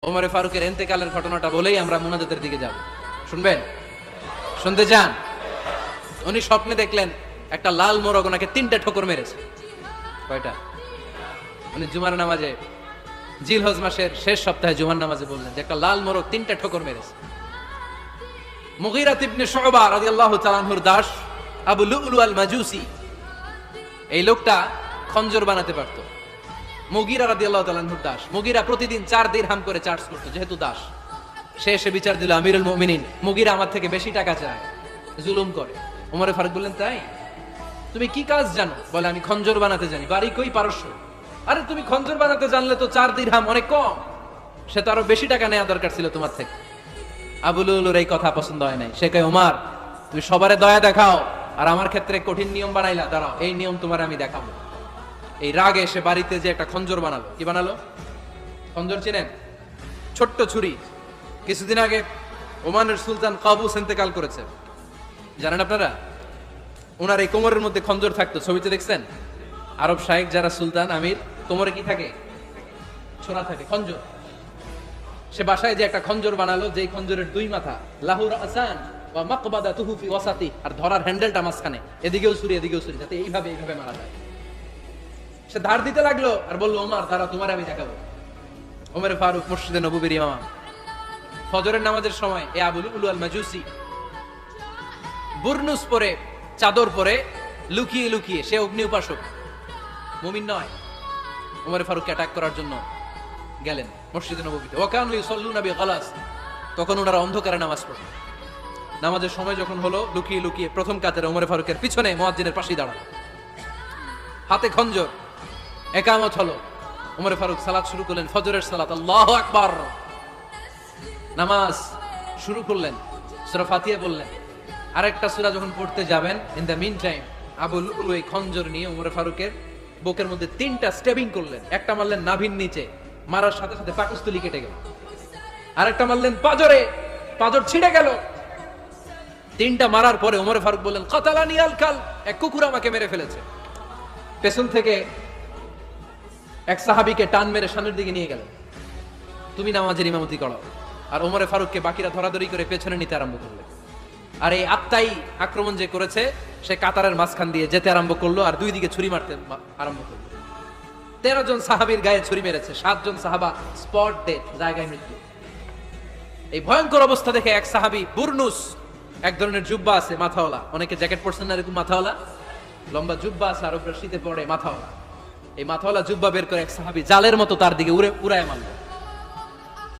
ওমরে ফারুকের ইন্তেকালের ঘটনাটা বলেই আমরা মুনাজাতের দিকে যাব। শুনবেন? শুনতে চান? উনি স্বপ্নে দেখলেন একটা লাল মোরগ ওনাকে 3টা ঠোকর মেরেছে। কয়টা? উনি জুমার নামাজে, জিলহজ মাসের শেষ সপ্তাহে জুমার নামাজে বললেন যে একটা লাল মোরগ 3টা ঠোকর মেরেছে। মুগীরা ইবনে শুবা রাদিয়াল্লাহু তাআলা আনহুর দাস আবু লুলু আল মাজুসি, এই লোকটা খঞ্জর বানাতে পারতো। মুগীরা রাদিয়াল্লাহু তাআলা আনহুর দাস। মুগীরা প্রতিদিন 4 দিরহাম করে চার্জ করতো, যেহেতু দাস। সে এসে বিচার দিল, আমিরুল মুমিনিন, মুগীরা আমার থেকে বেশি টাকা চায়, জুলুম করে। ওমরে ফারুক বললেন, তাই? তুমি কি কাজ জানো? বলে, আমি খঞ্জর বানাতে জানি। বাড়ি কই? পারস্য। আরে তুমি খঞ্জর বানাতে জানলে তো 4 দিরহাম অনেক কম, সে তো আরো বেশি টাকা নেওয়া দরকার ছিল তোমার থেকে। আবু লুলুর এই কথা পছন্দ হয় নাই। সে কয়, ওমর, তুমি সবারে দয়া দেখাও, আর আমার ক্ষেত্রে কঠিন নিয়ম বানাইলা, দাঁড়াও, এই নিয়ম তোমার আমি দেখাবো। এই রাগে সে বাড়িতে যে একটা খঞ্জর বানালো। কি বানালো? খঞ্জর চিনেন? ছোট্ট ছুরি। কিছুদিন আগে ওমানের সুলতান কাবুস ইন্তেকাল করেছে, জানেন আপনারা? ওনার এই কোমরের মধ্যে খঞ্জর থাকতো, ছবিতে দেখছেন? আরব শায়েখ যারা সুলতান, আমির, কোমরে কি থাকে? ছোরা থাকে, খঞ্জর। সে বাসায় যে একটা খঞ্জর বানালো, যেই খঞ্জরের 2 মাথা, লাহুর আসান ওয়া মাকবাদাতুহু ফি ওয়াসাতি, আর ধরার হ্যান্ডেলটা মাঝখানে, এদিকেও ছুরি এদিকেও ছুরি, যাতে এইভাবে মারা যায়। সে ধার দিতে লাগলো আর বললো, ওমর দাঁড়া, তোমার আমি দেখাবো। ওমর ফারুক মসজিদে নববীর ইমাম, ফজরের নামাজের সময় এ আবু লুলু আল মাজুসি বুরনুস পরে, চাদর পরে, লুকিয়ে লুকিয়ে, সে অগ্নি উপাসক, মুমিন নয়। ওমর ফারুককে অ্যাটাক করার জন্য গেলেন মসজিদে নববীতে। ওয়াকানু ইউসাল্লুনা বিগালাস, তখন ওনারা অন্ধকারে নামাজ পড়ে। নামাজের সময় যখন হলো, লুকিয়ে লুকিয়ে প্রথম কাতারে ওমর ফারুকের পিছনে মুয়াজ্জিনের পাশেই দাঁড়ানো, হাতে খঞ্জর। একামত হলো, ওমর ফারুক সালাত শুরু করলেন, ফজরের সালাত, আল্লাহু আকবার। নামাজ শুরু করলেন, সূরা ফাতিহা বললেন। আরেকটা সূরা যখন পড়তে যাবেন, in the mean time Abu Lulu এই খঞ্জর নিয়ে ওমর ফারুকের বুকের মধ্যে 3টা স্টেবিং করলেন। একটা মারলেন নাভির নিচে, মারার সাথে সাথে পাকস্থলী কেটে গেল। আরেকটা মারলেন পাজরে, পাজর ছিঁড়ে গেল। 3টা মারার পরে ওমর ফারুক বললেন, কাতালানি আল কাল, এক কুকুর আমাকে মেরে ফেলেছে। পেছন থেকে এক সাহাবীকে টান মেরে সামনের দিকে নিয়ে গেল, তুমি নামাজের ইমামতি করো। আর ওমরে ফারুককে বাকিরা ধরাধরি করে পেছনে নিতে আরম্ভ করলেন। আর এই আত্মাই আক্রমণ যে করেছে, সে কাতারের মাঝখান দিয়ে যেতে আরম্ভ করলো, আর 2 দিকে ছুরি মারতে আরম্ভ করলো। 13 জন সাহাবীর গায়ে ছুরি মেরেছে, 7 জন সাহাবা স্পট ডেথ, জায়গায় মৃত্যু। এই ভয়ঙ্কর অবস্থা দেখে এক সাহাবী বুরনুস, এক ধরনের জুব্বা আছে মাথাওয়ালা, অনেকে জ্যাকেট পরছেন না, এরকম মাথাওয়ালা লম্বা জুব্বা আছে, আর উপরে শীতে পড়ে মাথাওয়ালা, এই মাথাওয়ালা জুব্বা বের করে এক সাহাবী জালের মতো তার দিকে উড়ায় মারল।